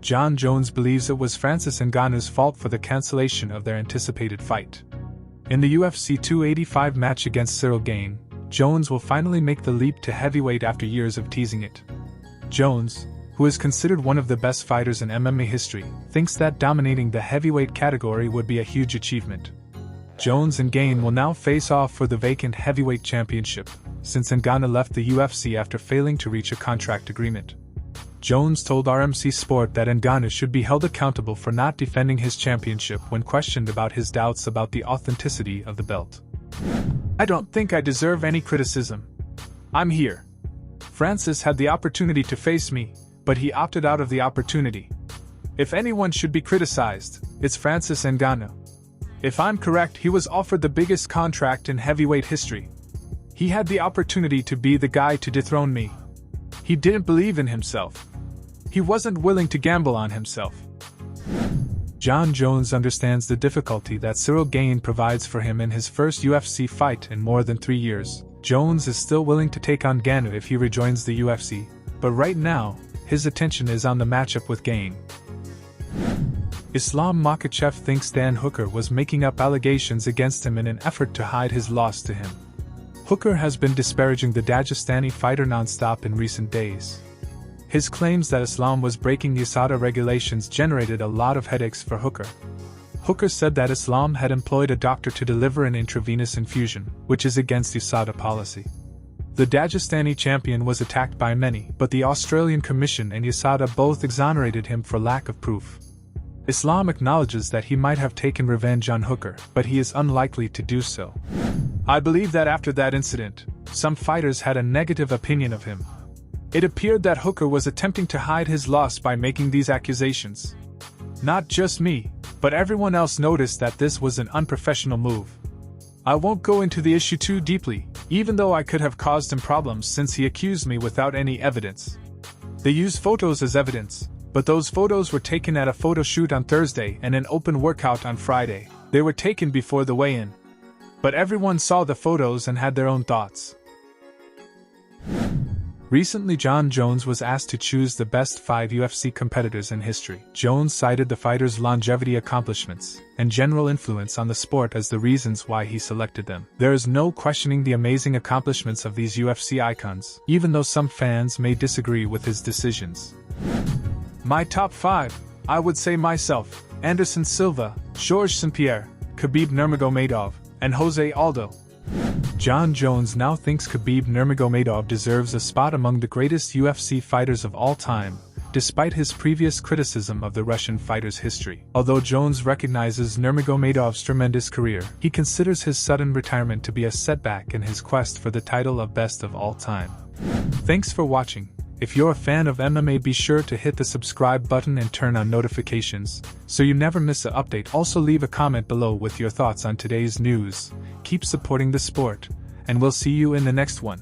Jon Jones believes it was Francis Ngannou's fault for the cancellation of their anticipated fight. In the UFC 285 match against Cyril Gane, Jones will finally make the leap to heavyweight after years of teasing it. Jones, who is considered one of the best fighters in MMA history, thinks that dominating the heavyweight category would be a huge achievement. Jones and Gane will now face off for the vacant heavyweight championship, since Ngannou left the UFC after failing to reach a contract agreement. Jones told RMC Sport that Ngannou should be held accountable for not defending his championship when questioned about his doubts about the authenticity of the belt. "I don't think I deserve any criticism. I'm here. Francis had the opportunity to face me, but he opted out of the opportunity. If anyone should be criticized, it's Francis Ngannou. If I'm correct, he was offered the biggest contract in heavyweight history. He had the opportunity to be the guy to dethrone me. He didn't believe in himself. He wasn't willing to gamble on himself." Jon Jones understands the difficulty that Cyril Gane provides for him in his first UFC fight in more than 3 years. Jones is still willing to take on Ngannou if he rejoins the UFC, but right now, his attention is on the matchup with Gane. Islam Makhachev thinks Dan Hooker was making up allegations against him in an effort to hide his loss to him. Hooker has been disparaging the Dagestani fighter non-stop in recent days. His claims that Islam was breaking USADA regulations generated a lot of headaches for Hooker. Hooker said that Islam had employed a doctor to deliver an intravenous infusion, which is against USADA policy. The Dagestani champion was attacked by many, but the Australian Commission and USADA both exonerated him for lack of proof. Islam acknowledges that he might have taken revenge on Hooker, but he is unlikely to do so. "I believe that after that incident, some fighters had a negative opinion of him. It appeared that Hooker was attempting to hide his loss by making these accusations. Not just me, but everyone else noticed that this was an unprofessional move. I won't go into the issue too deeply, even though I could have caused him problems since he accused me without any evidence. They use photos as evidence, but those photos were taken at a photo shoot on Thursday and an open workout on Friday. They were taken before the weigh-in. But everyone saw the photos and had their own thoughts." Recently, Jon Jones was asked to choose the best 5 UFC competitors in history. Jones cited the fighters' longevity, accomplishments, and general influence on the sport as the reasons why he selected them. There is no questioning the amazing accomplishments of these UFC icons, even though some fans may disagree with his decisions. "My top 5, I would say myself, Anderson Silva, Georges St-Pierre, Khabib Nurmagomedov, and Jose Aldo." Jon Jones now thinks Khabib Nurmagomedov deserves a spot among the greatest UFC fighters of all time, despite his previous criticism of the Russian fighter's history. Although Jones recognizes Nurmagomedov's tremendous career, he considers his sudden retirement to be a setback in his quest for the title of best of all time. Thanks for watching. If you're a fan of MMA, be sure to hit the subscribe button and turn on notifications, so you never miss an update. Also leave a comment below with your thoughts on today's news. Keep supporting the sport, and we'll see you in the next one.